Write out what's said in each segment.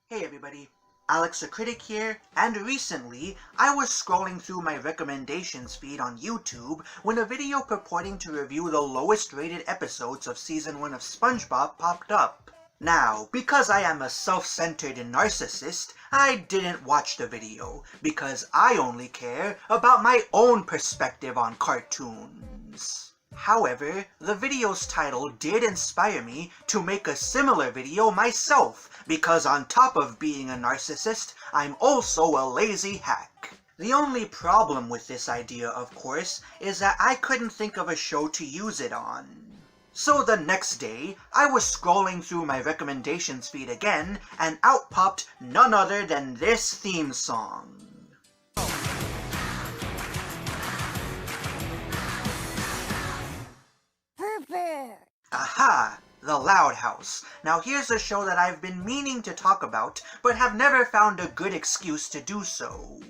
Hey everybody, Alex the Critic here, and recently I was scrolling through my recommendations feed on YouTube when a video purporting to review the lowest rated episodes of Season 1 of SpongeBob popped up. Now, because I am a self-centered narcissist, I didn't watch the video, because I only care about my own perspective on cartoons. However, the video's title did inspire me to make a similar video myself, because on top of being a narcissist, I'm also a lazy hack. The only problem with this idea, of course, is that I couldn't think of a show to use it on. So the next day, I was scrolling through my recommendations feed again, and out popped none other than this theme song. Aha! The Loud House. Now here's a show that I've been meaning to talk about, but have never found a good excuse to do so.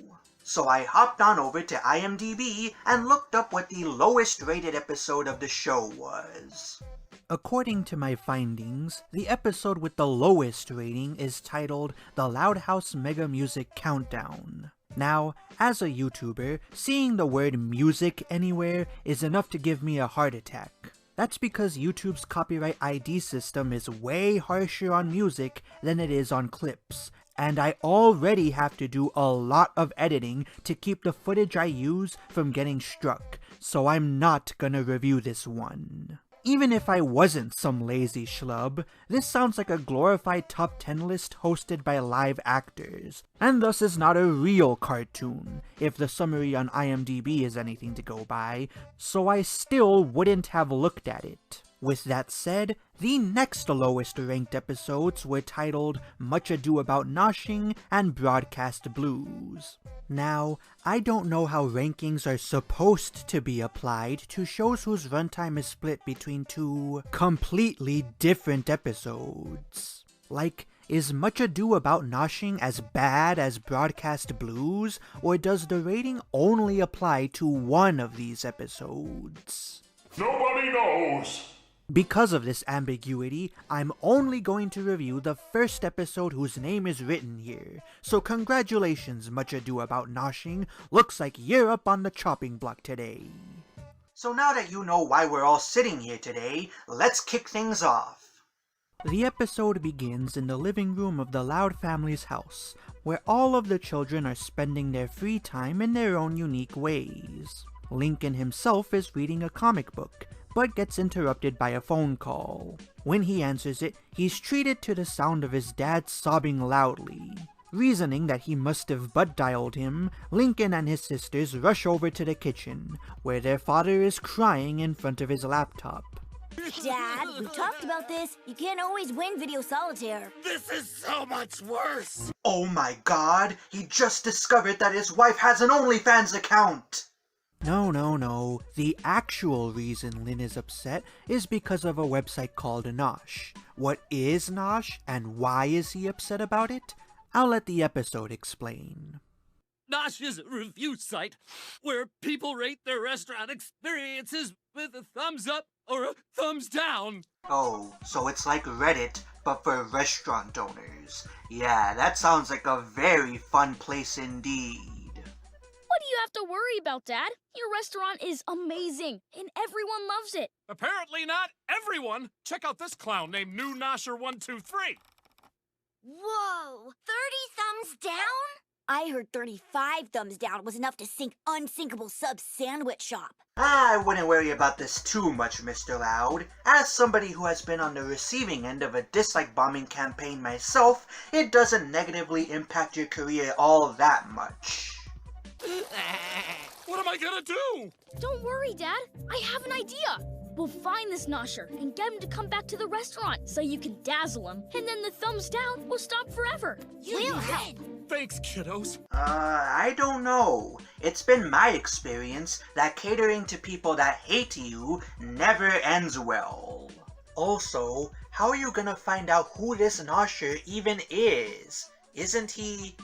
So I hopped on over to IMDb and looked up what the lowest rated episode of the show was. According to my findings, the episode with the lowest rating is titled The Loud House Mega Music Countdown. Now, as a YouTuber, seeing the word music anywhere is enough to give me a heart attack. That's because YouTube's copyright ID system is way harsher on music than it is on clips, and I already have to do a lot of editing to keep the footage I use from getting struck, so I'm not gonna review this one. Even if I wasn't some lazy schlub, this sounds like a glorified top 10 list hosted by live actors, and thus is not a real cartoon, if the summary on IMDb is anything to go by, so I still wouldn't have looked at it. With that said, the next lowest ranked episodes were titled Much Ado About Noshing and Broadcast Blues. Now, I don't know how rankings are supposed to be applied to shows whose runtime is split between two completely different episodes. Like, is Much Ado About Noshing as bad as Broadcast Blues, or does the rating only apply to one of these episodes? Nobody knows! Because of this ambiguity, I'm only going to review the first episode whose name is written here, so congratulations, Much Ado About Noshing. Looks like you're up on the chopping block today. So now that you know why we're all sitting here today, let's kick things off. The episode begins in the living room of the Loud family's house, where all of the children are spending their free time in their own unique ways. Lincoln himself is reading a comic book, but gets interrupted by a phone call. When he answers it, he's treated to the sound of his dad sobbing loudly. Reasoning that he must have butt-dialed him, Lincoln and his sisters rush over to the kitchen, where their father is crying in front of his laptop. Dad, we talked about this. You can't always win video solitaire. This is so much worse! Oh my god, he just discovered that his wife has an OnlyFans account! No. The actual reason Lynn is upset is because of a website called Nosh. What is Nosh, and why is he upset about it? I'll let the episode explain. Nosh is a review site where people rate their restaurant experiences with a thumbs up or a thumbs down. Oh, so it's like Reddit, but for restaurant owners. Yeah, that sounds like a very fun place indeed. What do you have to worry about, Dad? Your restaurant is amazing, and everyone loves it. Apparently not everyone. Check out this clown named New Nosher123. Whoa, 30 thumbs down? I heard 35 thumbs down was enough to sink Unsinkable Sub's sandwich shop. I wouldn't worry about this too much, Mr. Loud. As somebody who has been on the receiving end of a dislike bombing campaign myself, it doesn't negatively impact your career all that much. What am I gonna do? Don't worry, Dad. I have an idea. We'll find this Nosher and get him to come back to the restaurant so you can dazzle him, and then the thumbs down will stop forever. We'll help. Thanks, kiddos. I don't know. It's been my experience that catering to people that hate you never ends well. Also, how are you gonna find out who this Nosher even is? Isn't he,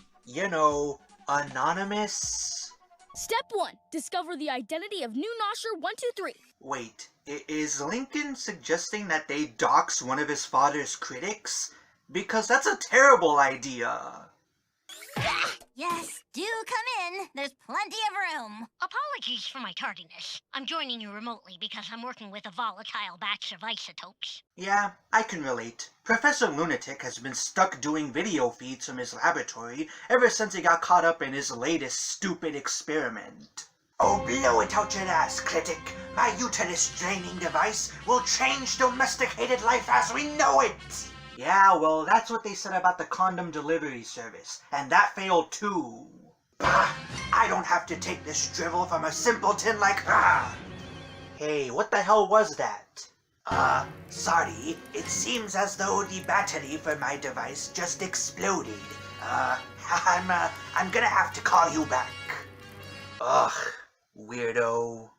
anonymous? Step 1. Discover the identity of New Nosher 123. Wait, is Lincoln suggesting that they dox one of his father's critics? Because that's a terrible idea. Yes, do come in. There's plenty of room. Apologies for my tardiness. I'm joining you remotely because I'm working with a volatile batch of isotopes. Yeah, I can relate. Professor Lunatic has been stuck doing video feeds from his laboratory ever since he got caught up in his latest stupid experiment. Oh, blow it out your ass, Critic. My uterus-draining device will change domesticated life as we know it. Yeah, well, that's what they said about the condom delivery service, and that failed too. Bah, I don't have to take this drivel from a simpleton like her. Hey, what the hell was that? Sorry, it seems as though the battery for my device just exploded. I'm gonna have to call you back. Ugh, weirdo.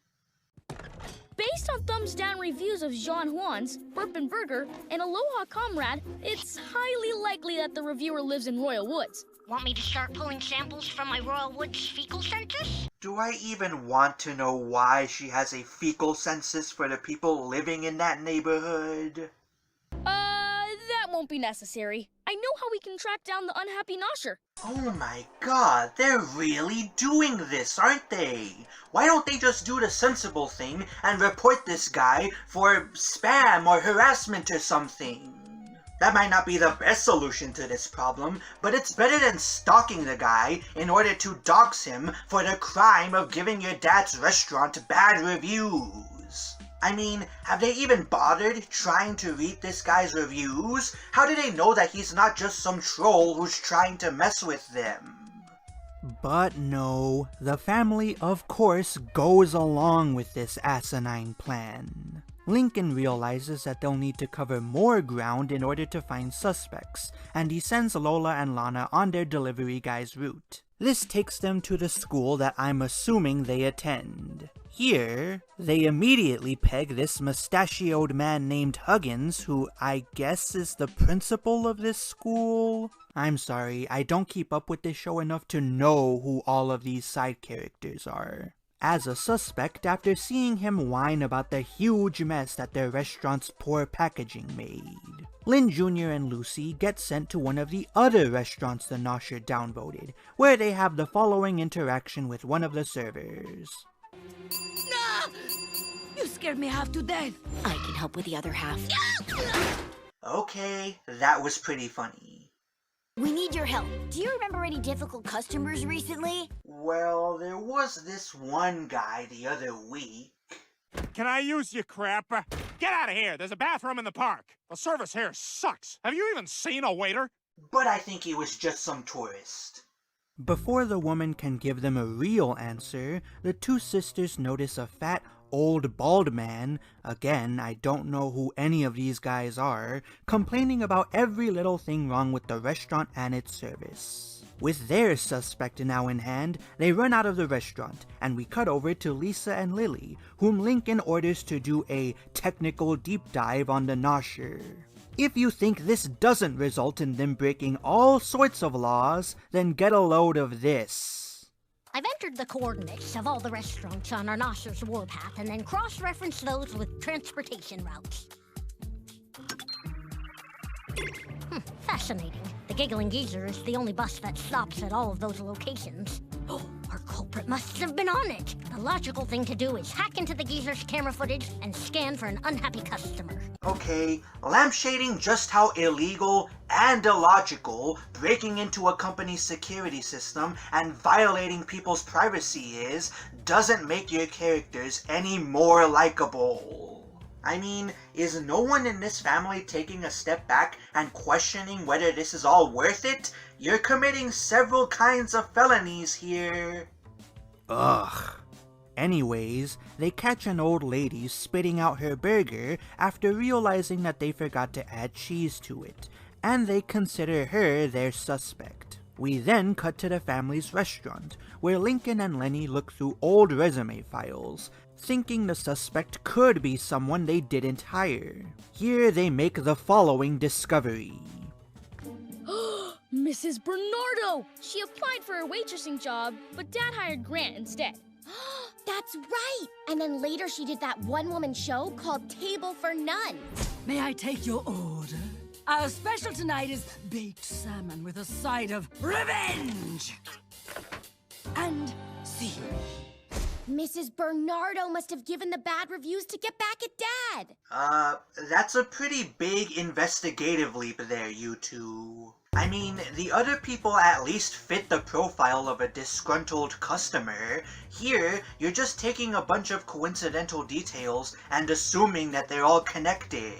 Based on thumbs down reviews of Jean Juan's, Burp & Burger, and Aloha Comrade, it's highly likely that the reviewer lives in Royal Woods. Want me to start pulling samples from my Royal Woods fecal census? Do I even want to know why she has a fecal census for the people living in that neighborhood? That won't be necessary. I know how we can track down the unhappy nosher. Oh my god, they're really doing this, aren't they? Why don't they just do the sensible thing and report this guy for spam or harassment or something? That might not be the best solution to this problem, but it's better than stalking the guy in order to dox him for the crime of giving your dad's restaurant bad reviews. I mean, have they even bothered trying to read this guy's reviews? How do they know that he's not just some troll who's trying to mess with them? But no, the family of course goes along with this asinine plan. Lincoln realizes that they'll need to cover more ground in order to find suspects, and he sends Lola and Lana on their delivery guy's route. This takes them to the school that I'm assuming they attend. Here, they immediately peg this mustachioed man named Huggins, who I guess is the principal of this school? I'm sorry, I don't keep up with this show enough to know who all of these side characters are. As a suspect after seeing him whine about the huge mess that their restaurant's poor packaging made. Lynn Jr. and Lucy get sent to one of the other restaurants the Nosher downvoted, where they have the following interaction with one of the servers. No! You scared me half to death. I can help with the other half. Okay, that was pretty funny. We need your help. Do you remember any difficult customers recently? Well, there was this one guy the other week. Can I use your crap? Get out of here. There's a bathroom in the park. The service here sucks. Have you even seen a waiter? But I think he was just some tourist. Before the woman can give them a real answer, the two sisters notice a fat, old bald man, again I don't know who any of these guys are, complaining about every little thing wrong with the restaurant and its service. With their suspect now in hand, they run out of the restaurant, and we cut over to Lisa and Lily, whom Lincoln orders to do a technical deep dive on the Nosher. If you think this doesn't result in them breaking all sorts of laws, then get a load of this. I've entered the coordinates of all the restaurants on our Nosher's warpath and then cross-referenced those with transportation routes. Fascinating. The Giggling Geezer is the only bus that stops at all of those locations. Oh, our culprit must have been on it. The logical thing to do is hack into the Geezer's camera footage and scan for an unhappy customer. Okay, lampshading just how illegal and illogical breaking into a company's security system and violating people's privacy is doesn't make your characters any more likable. I mean, is no one in this family taking a step back and questioning whether this is all worth it? You're committing several kinds of felonies here. Ugh. Anyways, they catch an old lady spitting out her burger after realizing that they forgot to add cheese to it, and they consider her their suspect. We then cut to the family's restaurant, where Lincoln and Lenny look through old resume files, thinking the suspect could be someone they didn't hire. Here they make the following discovery. Mrs. Bernardo! She applied for a waitressing job, but Dad hired Grant instead. That's right! And then later she did that one-woman show called Table for None. May I take your order? Our special tonight is baked salmon with a side of revenge! And see. Mrs. Bernardo must have given the bad reviews to get back at Dad. That's a pretty big investigative leap there, you two. I mean, the other people at least fit the profile of a disgruntled customer. Here, you're just taking a bunch of coincidental details and assuming that they're all connected.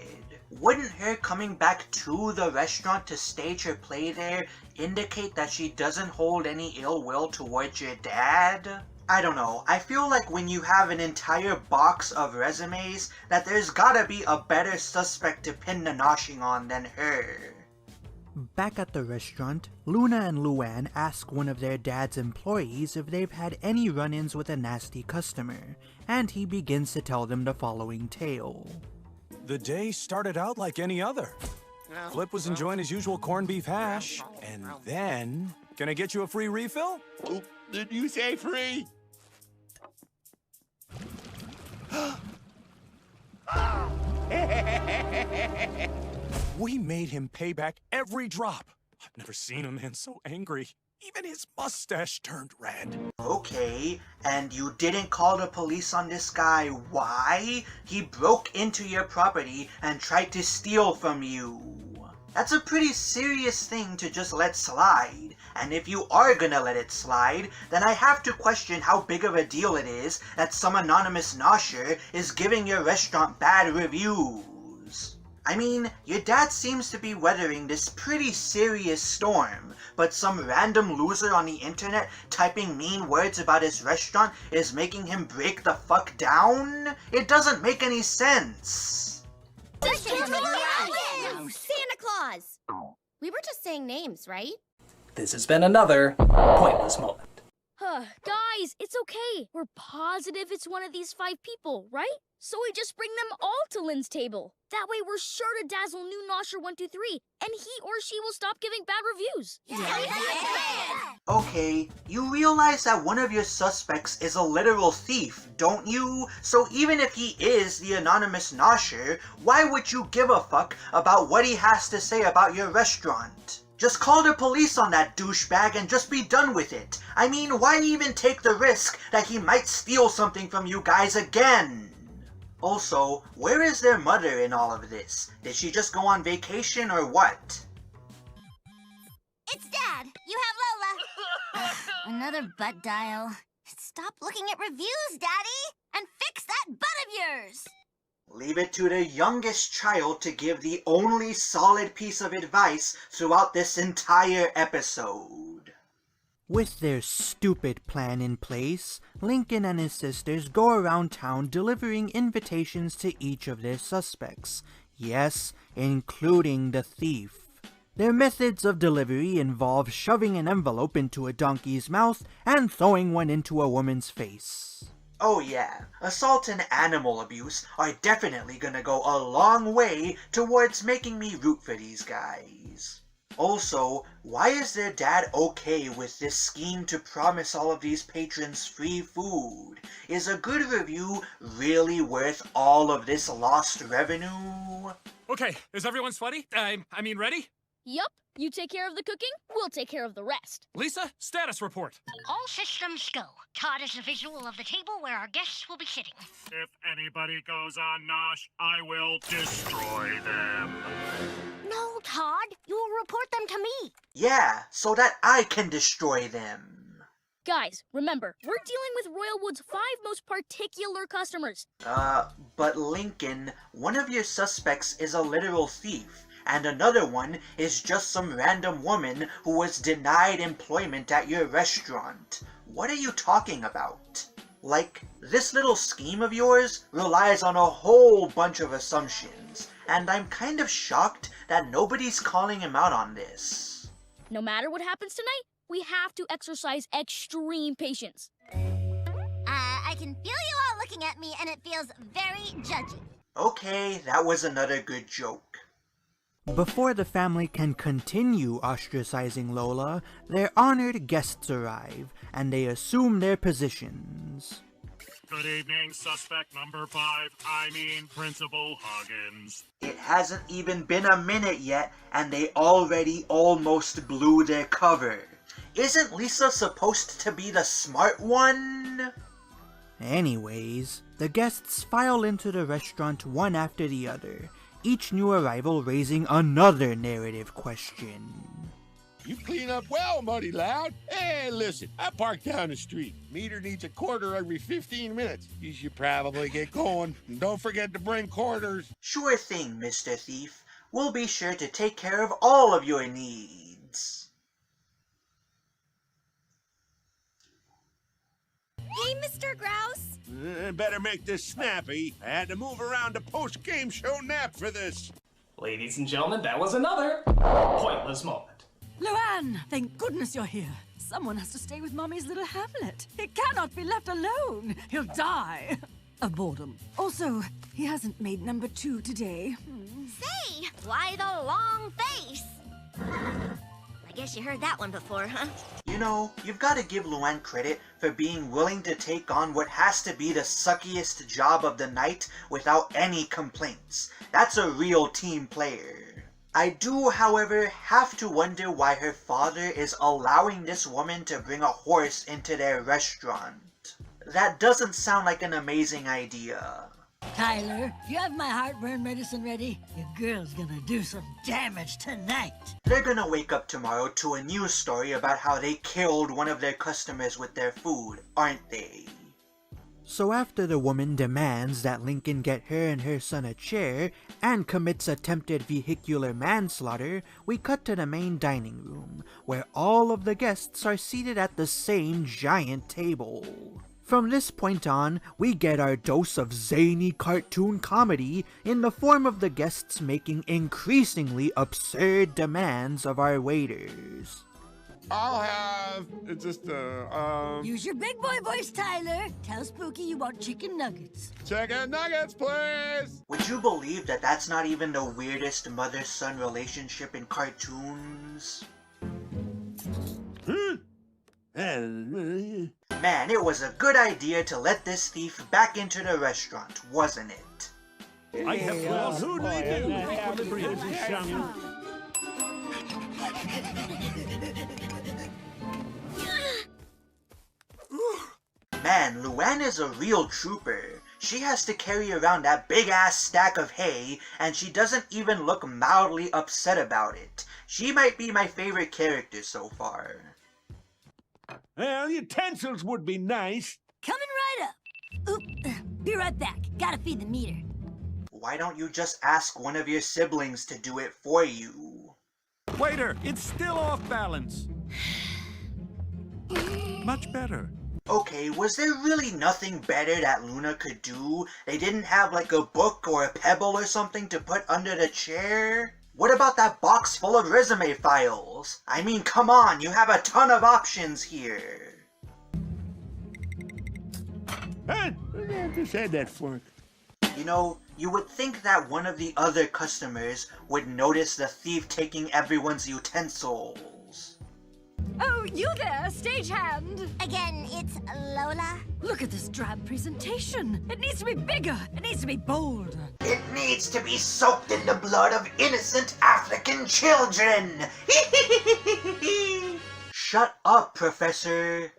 Wouldn't her coming back to the restaurant to stage her play there indicate that she doesn't hold any ill will towards your dad? I don't know, I feel like when you have an entire box of resumes, that there's gotta be a better suspect to pin the noshing on than her. Back at the restaurant, Luna and Luann ask one of their dad's employees if they've had any run-ins with a nasty customer, and he begins to tell them the following tale. The day started out like any other. Flip was enjoying his usual corned beef hash, and then... Can I get you a free refill? Oh, did you say free? We made him pay back every drop. I've never seen a man so angry. Even his mustache turned red. Okay, and you didn't call the police on this guy. Why? He broke into your property and tried to steal from you. That's a pretty serious thing to just let slide. And if you are gonna let it slide, then I have to question how big of a deal it is that some anonymous nosher is giving your restaurant bad reviews. I mean, your dad seems to be weathering this pretty serious storm, but some random loser on the internet typing mean words about his restaurant is making him break the fuck down? It doesn't make any sense. Santa Claus! We were just saying names, right? This has been another pointless moment. Guys, it's okay. We're positive it's one of these 5 people, right? So we just bring them all to Lynn's table. That way we're sure to dazzle new Nosher 123, and he or she will stop giving bad reviews. Okay, you realize that one of your suspects is a literal thief, don't you? So even if he is the anonymous nosher, why would you give a fuck about what he has to say about your restaurant? Just call the police on that douchebag and just be done with it. I mean, why even take the risk that he might steal something from you guys again? Also, where is their mother in all of this? Did she just go on vacation or what? It's Dad. You have Lola. Another butt dial. Stop looking at reviews, Daddy, and fix that butt of yours. Leave it to the youngest child to give the only solid piece of advice throughout this entire episode. With their stupid plan in place, Lincoln and his sisters go around town delivering invitations to each of their suspects. Yes, including the thief. Their methods of delivery involve shoving an envelope into a donkey's mouth and throwing one into a woman's face. Oh yeah, assault and animal abuse are definitely gonna go a long way towards making me root for these guys. Also, why is their dad okay with this scheme to promise all of these patrons free food? Is a good review really worth all of this lost revenue? Okay, is everyone sweaty? I mean ready? Yup, you take care of the cooking, we'll take care of the rest. Lisa, status report. All systems go. Todd is the visual of the table where our guests will be sitting. If anybody goes on Nosh, I will destroy them. No, Todd. You will report them to me. Yeah, so that I can destroy them. Guys, remember, we're dealing with Royalwood's 5 most particular customers. But Lincoln, one of your suspects is a literal thief, and another one is just some random woman who was denied employment at your restaurant. What are you talking about? Like, this little scheme of yours relies on a whole bunch of assumptions, and I'm kind of shocked that nobody's calling him out on this. No matter what happens tonight, we have to exercise extreme patience. I can feel you all looking at me, and it feels very judgy. Okay, that was another good joke. Before the family can continue ostracizing Lola, their honored guests arrive, and they assume their positions. Good evening, suspect number 5. Principal Huggins. It hasn't even been a minute yet, and they already almost blew their cover. Isn't Lisa supposed to be the smart one? Anyways, the guests file into the restaurant one after the other, each new arrival raising another narrative question. You clean up well, Muddy Loud. Hey, listen, I park down the street. Meter needs a quarter every 15 minutes. You should probably get going. And don't forget to bring quarters. Sure thing, Mr. Thief. We'll be sure to take care of all of your needs. Hey, Mr. Grouse. Better make this snappy. I had to move around a post-game show nap for this. Ladies and gentlemen, that was another pointless moment. Luann, thank goodness you're here. Someone has to stay with Mommy's little Hamlet. He cannot be left alone. He'll die of boredom. Also, he hasn't made number 2 today. Say, why the long face? I guess you heard that one before, huh? You know, you've got to give Luann credit for being willing to take on what has to be the suckiest job of the night without any complaints. That's a real team player. I do, however, have to wonder why her father is allowing this woman to bring a horse into their restaurant. That doesn't sound like an amazing idea. Tyler, do you have my heartburn medicine ready? Your girl's gonna do some damage tonight. They're gonna wake up tomorrow to a news story about how they killed one of their customers with their food, aren't they? So after the woman demands that Lincoln get her and her son a chair and commits attempted vehicular manslaughter, we cut to the main dining room, where all of the guests are seated at the same giant table. From this point on, we get our dose of zany cartoon comedy in the form of the guests making increasingly absurd demands of our waiters. I'll have just Use your big boy voice, Tyler. Tell Spooky you want chicken nuggets. chicken nuggets, please. Would you believe that that's not even the weirdest mother-son relationship in cartoons? Man, it was a good idea to let this thief back into the restaurant, wasn't it? I have well, who do they Man, Luann is a real trooper. She has to carry around that big-ass stack of hay, and she doesn't even look mildly upset about it. She might be my favorite character so far. Well, utensils would be nice. Coming right up. Oop, be right back. Gotta feed the meter. Why don't you just ask one of your siblings to do it for you? Waiter, it's still off balance. Much better. Okay, was there really nothing better that Luna could do? They didn't have like a book or a pebble or something to put under the chair? What about that box full of resume files? I mean, come on, you have a ton of options here. Just had that fork. You know, you would think that one of the other customers would notice the thief taking everyone's utensils. Oh, you there, stagehand. Again, it's Lola. Look at this drab presentation. It needs to be bigger. It needs to be bolder. It needs to be soaked in the blood of innocent African children! Shut up, Professor.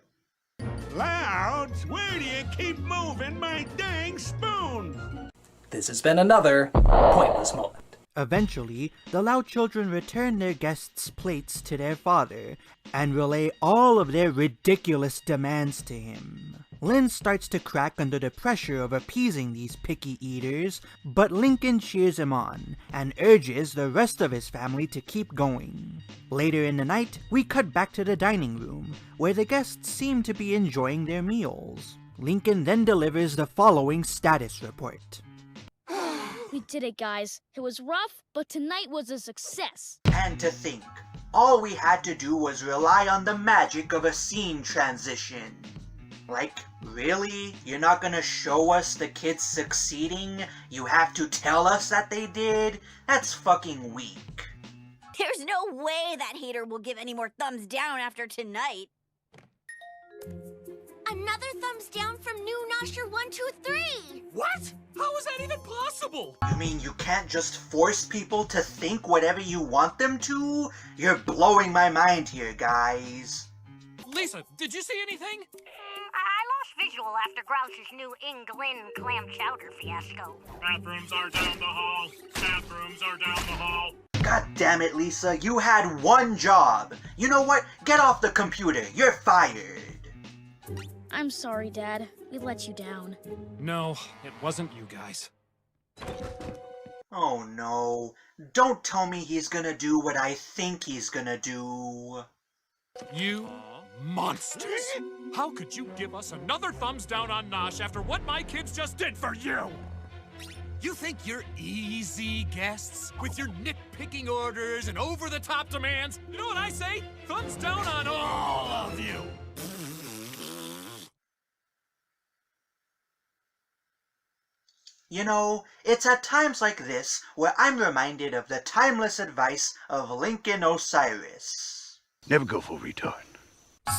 Louds, where do you keep moving my dang spoon? This has been another pointless moment. Eventually, the Loud children return their guests' plates to their father and relay all of their ridiculous demands to him. Lynn starts to crack under the pressure of appeasing these picky eaters, but Lincoln cheers him on and urges the rest of his family to keep going. Later in the night, we cut back to the dining room, where the guests seem to be enjoying their meals. Lincoln then delivers the following status report. We did it, guys. It was rough, but tonight was a success. And to think, all we had to do was rely on the magic of a scene transition. Like, really? You're not gonna show us the kids succeeding? You have to tell us that they did? That's fucking weak. There's no way that hater will give any more thumbs down after tonight. Another thumbs down from New Nosher 123. What? How is that even possible? You mean you can't just force people to think whatever you want them to? You're blowing my mind here, guys. Lisa, did you see anything? I lost visual after Grouch's new England clam chowder fiasco. Bathrooms are down the hall. Bathrooms are down the hall. God damn it, Lisa. You had one job. You know what? Get off the computer. You're fired. I'm sorry, Dad. We let you down. No, it wasn't you guys. Oh no. Don't tell me he's gonna do what I think he's gonna do. You monsters! How could you give us another thumbs down on Nosh after what my kids just did for you? You think you're easy guests with your nitpicking orders and over-the-top demands? You know what I say? Thumbs down on all of you! You know, it's at times like this where I'm reminded of the timeless advice of Lincoln Osiris. Never go full retard.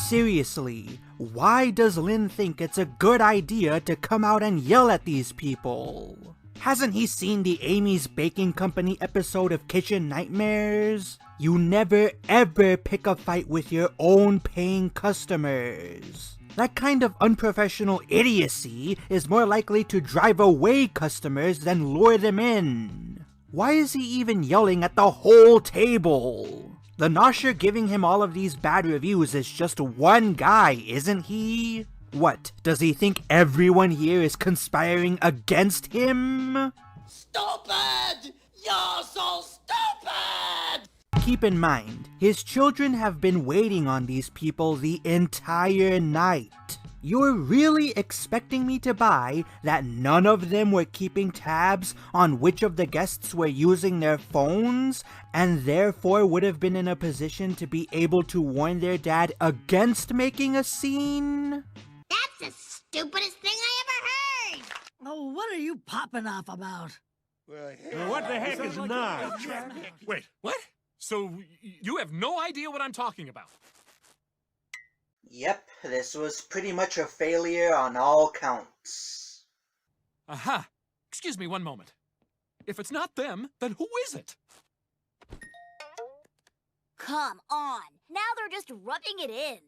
Seriously, why does Lynn think it's a good idea to come out and yell at these people? Hasn't he seen the Amy's Baking Company episode of Kitchen Nightmares? You never ever pick a fight with your own paying customers. That kind of unprofessional idiocy is more likely to drive away customers than lure them in. Why is he even yelling at the whole table? The Nosher giving him all of these bad reviews is just one guy, isn't he? What, does he think everyone here is conspiring against him? Stupid! You're so stupid! Keep in mind, his children have been waiting on these people the entire night. You're really expecting me to buy that none of them were keeping tabs on which of the guests were using their phones, and therefore would have been in a position to be able to warn their dad against making a scene? That's the stupidest thing I ever heard! Oh, what are you popping off about? What the heck is Nosh? Wait, what? So, you have no idea what I'm talking about? Yep, this was pretty much a failure on all counts. Aha! Excuse me one moment. If it's not them, then who is it? Come on. Now they're just rubbing it in.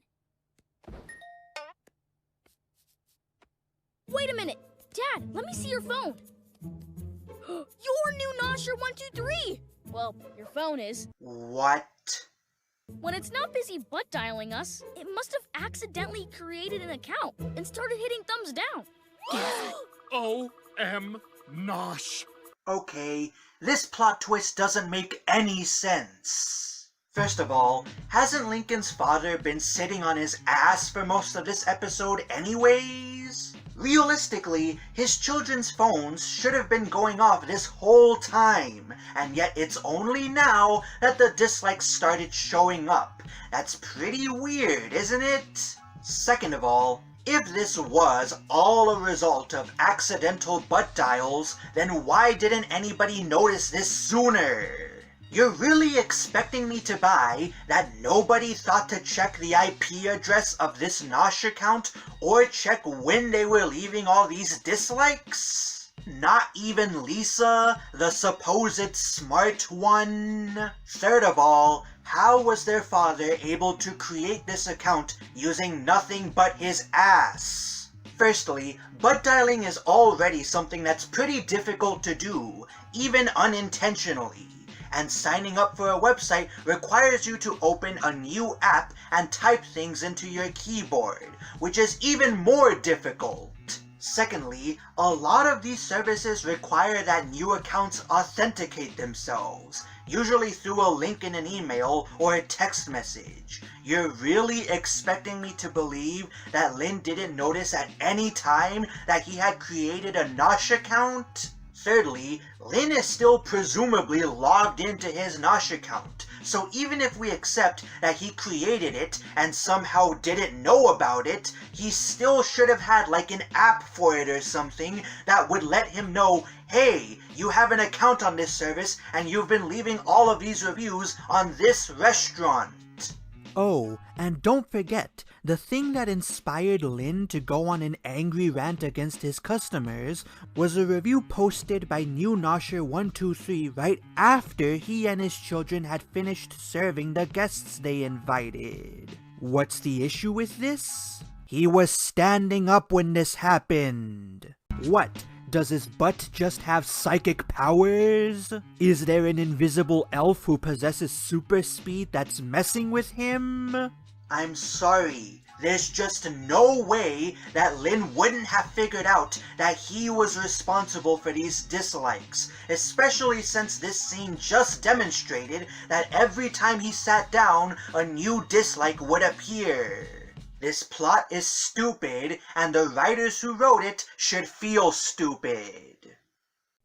Wait a minute! Dad, let me see your phone. Your new Nosher 123! Well, your phone is. What? When it's not busy butt dialing us, it must have accidentally created an account and started hitting thumbs down. O.M. Nosh. Okay, this plot twist doesn't make any sense. First of all, hasn't Lincoln's father been sitting on his ass for most of this episode anyways? Realistically, his children's phones should have been going off this whole time, and yet it's only now that the dislikes started showing up. That's pretty weird, isn't it? Second of all, if this was all a result of accidental butt dials, then why didn't anybody notice this sooner? You're really expecting me to buy that nobody thought to check the IP address of this Nosh account or check when they were leaving all these dislikes? Not even Lisa, the supposed smart one? Third of all, how was their father able to create this account using nothing but his ass? Firstly, butt dialing is already something that's pretty difficult to do, even unintentionally. And signing up for a website requires you to open a new app and type things into your keyboard, which is even more difficult. Secondly, a lot of these services require that new accounts authenticate themselves, usually through a link in an email or a text message. You're really expecting me to believe that Lynn didn't notice at any time that he had created a Nosh account? Thirdly, Lynn is still presumably logged into his Nosh account, so even if we accept that he created it and somehow didn't know about it, he still should have had like an app for it or something that would let him know, hey, you have an account on this service and you've been leaving all of these reviews on this restaurant. Oh, and don't forget, the thing that inspired Lynn to go on an angry rant against his customers was a review posted by New Nosher123 right after he and his children had finished serving the guests they invited. What's the issue with this? He was standing up when this happened. What? Does his butt just have psychic powers? Is there an invisible elf who possesses super speed that's messing with him? I'm sorry. There's just no way that Lynn wouldn't have figured out that he was responsible for these dislikes, especially since this scene just demonstrated that every time he sat down, a new dislike would appear. This plot is stupid, and the writers who wrote it should feel stupid.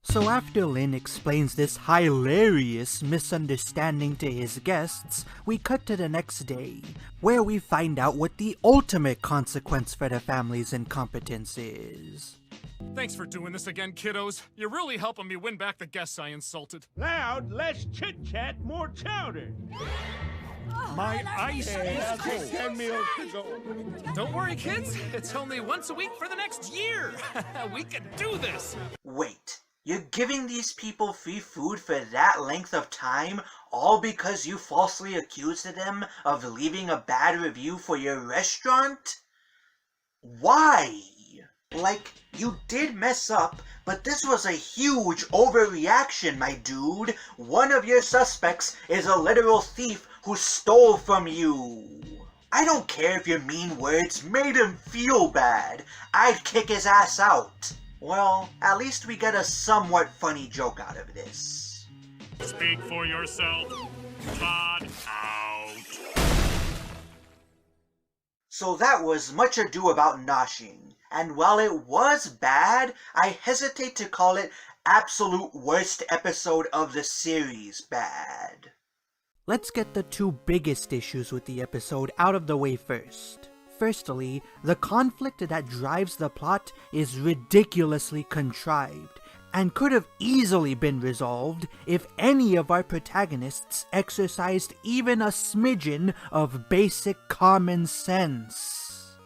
So after Lynn explains this hilarious misunderstanding to his guests, we cut to the next day, where we find out what the ultimate consequence for the family's incompetence is. Thanks for doing this again, kiddos. You're really helping me win back the guests I insulted. Loud, less chit-chat, more chowder. My ice is cold. 10 meals to go. Don't worry, kids. It's only once a week for the next year. We can do this. Wait, you're giving these people free food for that length of time, all because you falsely accused them of leaving a bad review for your restaurant? Why? Like, you did mess up, but this was a huge overreaction, my dude. One of your suspects is a literal thief who stole from you. I don't care if your mean words made him feel bad. I'd kick his ass out. Well, at least we get a somewhat funny joke out of this. Speak for yourself. Todd out. So that was Much Ado About Noshing, and while it was bad, I hesitate to call it absolute worst episode of the series bad. Let's get the two biggest issues with the episode out of the way first. Firstly, the conflict that drives the plot is ridiculously contrived, and could have easily been resolved if any of our protagonists exercised even a smidgen of basic common sense.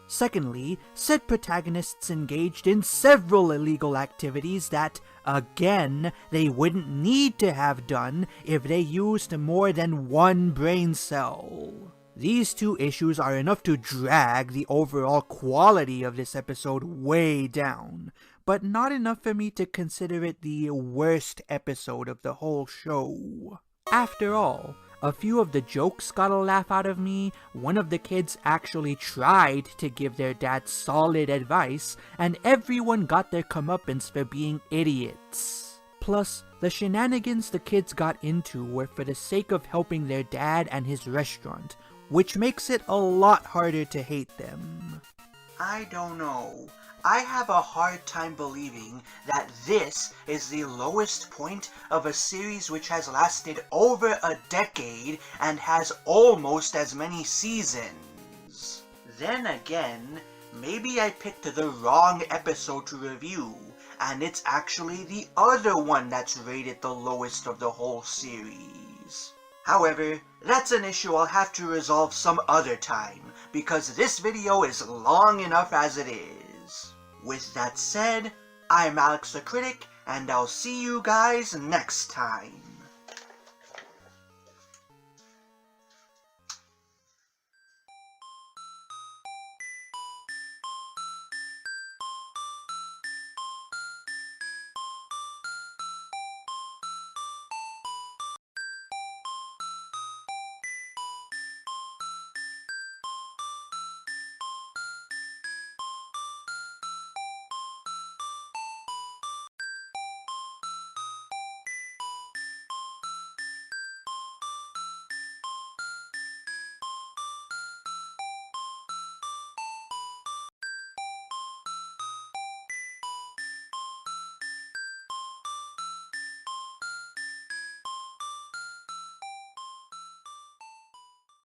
Secondly, said protagonists engaged in several illegal activities that, again, they wouldn't need to have done if they used more than one brain cell. These two issues are enough to drag the overall quality of this episode way down, but not enough for me to consider it the worst episode of the whole show. After all, a few of the jokes got a laugh out of me, one of the kids actually tried to give their dad solid advice, and everyone got their comeuppance for being idiots. Plus, the shenanigans the kids got into were for the sake of helping their dad and his restaurant, which makes it a lot harder to hate them. I don't know. I have a hard time believing that this is the lowest point of a series which has lasted over a decade and has almost as many seasons. Then again, maybe I picked the wrong episode to review, and it's actually the other one that's rated the lowest of the whole series. However, that's an issue I'll have to resolve some other time, because this video is long enough as it is. With that said, I'm Alex the Critic, and I'll see you guys next time.